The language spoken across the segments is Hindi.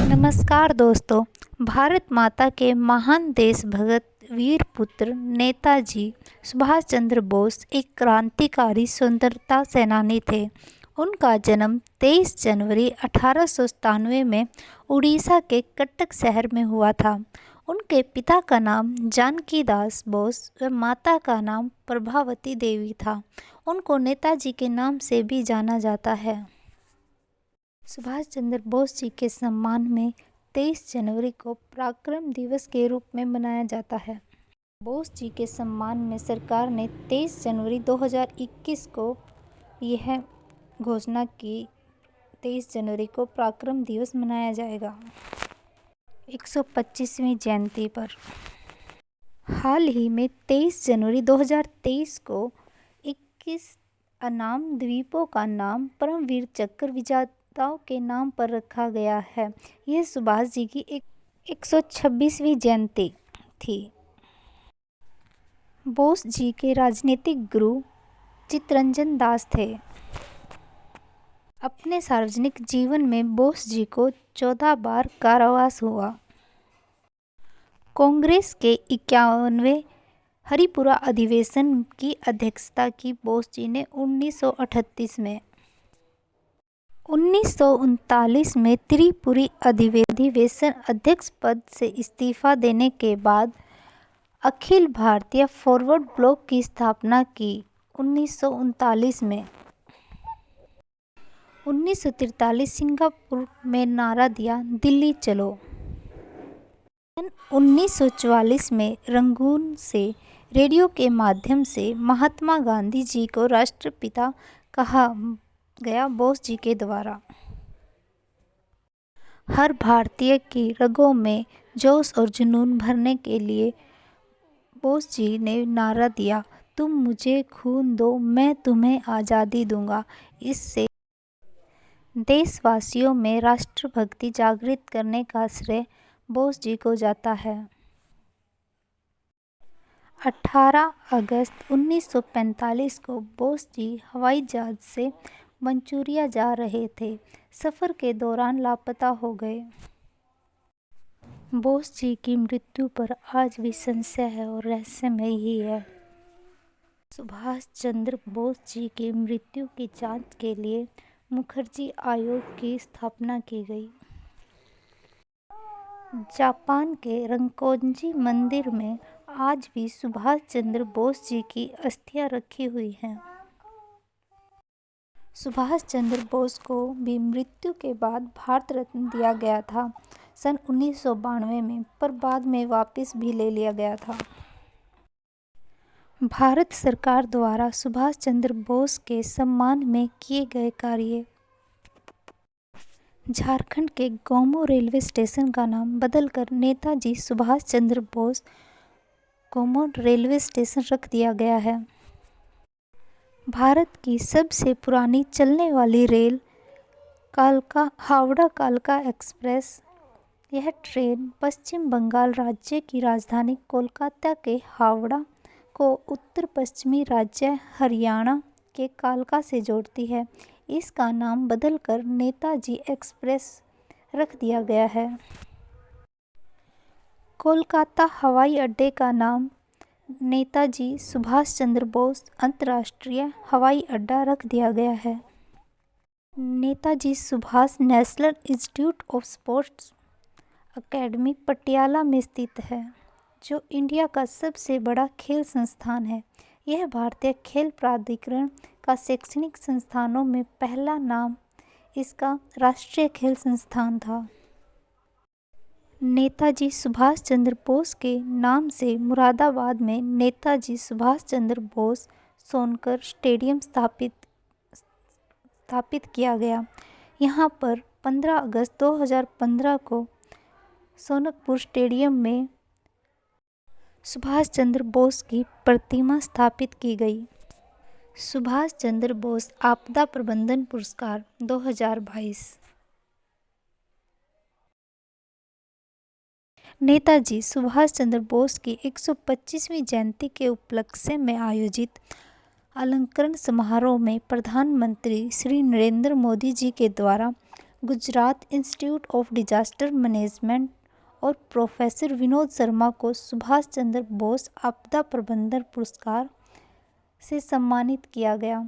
नमस्कार दोस्तों। भारत माता के महान देशभक्त वीर पुत्र नेताजी सुभाष चंद्र बोस एक क्रांतिकारी स्वतंत्रता सेनानी थे। उनका जन्म 23 जनवरी 1897 में उड़ीसा के कटक शहर में हुआ था। उनके पिता का नाम जानकी दास बोस व माता का नाम प्रभावती देवी था। उनको नेताजी के नाम से भी जाना जाता है। सुभाष चंद्र बोस जी के सम्मान में 23 जनवरी को पराक्रम दिवस के रूप में मनाया जाता है। बोस जी के सम्मान में सरकार ने 23 जनवरी 2021 को यह घोषणा की 23 जनवरी को पराक्रम दिवस मनाया जाएगा 125वीं जयंती पर। हाल ही में 23 जनवरी 2023 को 21 अनाम द्वीपों का नाम परमवीर चक्र विजेताओं के नाम पर रखा गया है। यह सुभाष जी की 126वीं जयंती थी। बोस जी के राजनीतिक गुरु चित्तरंजन दास थे। अपने सार्वजनिक जीवन में बोस जी को 14 बार कारावास हुआ। कांग्रेस के 51वें हरिपुरा अधिवेशन की अध्यक्षता की बोस जी ने 1938 में। 1939 में त्रिपुरी अधिवेशन अध्यक्ष पद से इस्तीफा देने के बाद अखिल भारतीय फॉरवर्ड ब्लॉक की स्थापना की 1939 में। 1943 सिंगापुर में नारा दिया, दिल्ली चलो। 1944 में रंगून से रेडियो के माध्यम से महात्मा गांधी जी को राष्ट्रपिता कहा गया बोस जी के द्वारा। हर भारतीय की रगों में जोश और जुनून भरने के लिए बोस जी ने नारा दिया, तुम मुझे खून दो, मैं तुम्हें आज़ादी दूंगा। इससे देशवासियों में राष्ट्रभक्ति जागृत करने का श्रेय बोस जी को जाता है। 18 अगस्त 1945 को बोस जी हवाई जहाज से मंचूरिया जा रहे थे। सफ़र के दौरान लापता हो गए। बोस जी की मृत्यु पर आज भी संशय है और रहस्यमय ही है। सुभाष चंद्र बोस जी की मृत्यु की जांच के लिए मुखर्जी आयोग की स्थापना की गई। जापान के रंकोजी मंदिर में आज भी सुभाष चंद्र बोस जी की अस्थियां रखी हुई हैं। सुभाष चंद्र बोस को भी मृत्यु के बाद भारत रत्न दिया गया था सन 1992 में, पर बाद में वापस भी ले लिया गया था। भारत सरकार द्वारा सुभाष चंद्र बोस के सम्मान में किए गए कार्य। झारखंड के गोमो रेलवे स्टेशन का नाम बदलकर नेताजी सुभाष चंद्र बोस गोमो रेलवे स्टेशन रख दिया गया है। भारत की सबसे पुरानी चलने वाली रेल हावड़ा कालका एक्सप्रेस। यह ट्रेन पश्चिम बंगाल राज्य की राजधानी कोलकाता के हावड़ा को उत्तर पश्चिमी राज्य हरियाणा के कालका से जोड़ती है। इसका नाम बदलकर नेताजी एक्सप्रेस रख दिया गया है। कोलकाता हवाई अड्डे का नाम नेताजी सुभाष चंद्र बोस अंतर्राष्ट्रीय हवाई अड्डा रख दिया गया है। Netaji Subhash national institute of sports academy Patiala में स्थित है, जो इंडिया का सबसे बड़ा खेल संस्थान है। यह भारतीय खेल प्राधिकरण का शैक्षणिक संस्थानों में पहला नाम इसका राष्ट्रीय खेल संस्थान था। नेताजी सुभाष चंद्र बोस के नाम से मुरादाबाद में नेताजी सुभाष चंद्र बोस सोनकर स्टेडियम स्थापित किया गया। यहाँ पर 15 अगस्त 2015 को सोनकपुर स्टेडियम में सुभाष चंद्र बोस की प्रतिमा स्थापित की गई। सुभाष चंद्र बोस आपदा प्रबंधन पुरस्कार 2022। नेताजी सुभाष चंद्र बोस की 125वीं जयंती के उपलक्ष्य में आयोजित अलंकरण समारोह में प्रधानमंत्री श्री नरेंद्र मोदी जी के द्वारा Gujarat institute of disaster management और प्रोफेसर विनोद शर्मा को सुभाष चंद्र बोस आपदा प्रबंधन पुरस्कार से सम्मानित किया गया।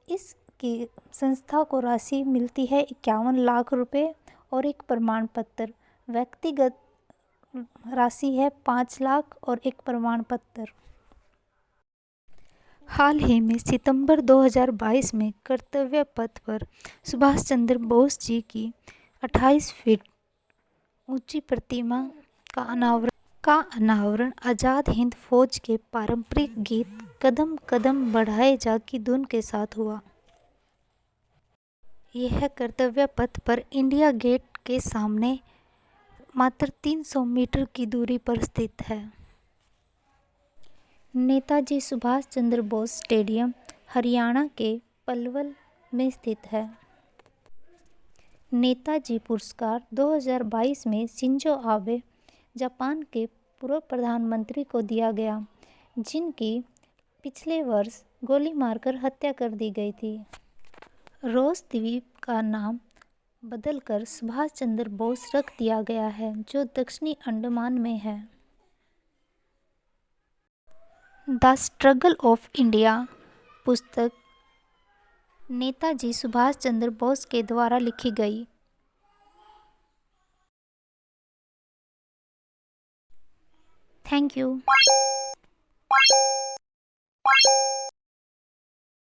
इसकी संस्था को राशि मिलती है 51 लाख रुपए और एक प्रमाण पत्र। व्यक्तिगत राशि है 5 लाख और एक प्रमाण पत्र। हाल ही में सितंबर 2022 में कर्तव्य पथ पर सुभाष चंद्र बोस जी की 28 फीट ऊंची प्रतिमा का अनावरण आज़ाद हिंद फौज के पारंपरिक गीत कदम कदम बढ़ाए जा की धुन के साथ हुआ। यह कर्तव्य पथ पर इंडिया गेट के सामने मात्र 300 मीटर की दूरी पर स्थित है। नेताजी सुभाष चंद्र बोस स्टेडियम हरियाणा के पलवल में स्थित है। नेताजी पुरस्कार 2022 में शिंजो आबे, जापान के पूर्व प्रधानमंत्री को दिया गया, जिनकी पिछले वर्ष गोली मारकर हत्या कर दी गई थी। रोस द्वीप का नाम बदलकर सुभाष चंद्र बोस रख दिया गया है, जो दक्षिणी अंडमान में है। द स्ट्रगल ऑफ इंडिया पुस्तक नेताजी सुभाष चंद्र बोस के द्वारा लिखी गई। Thank you.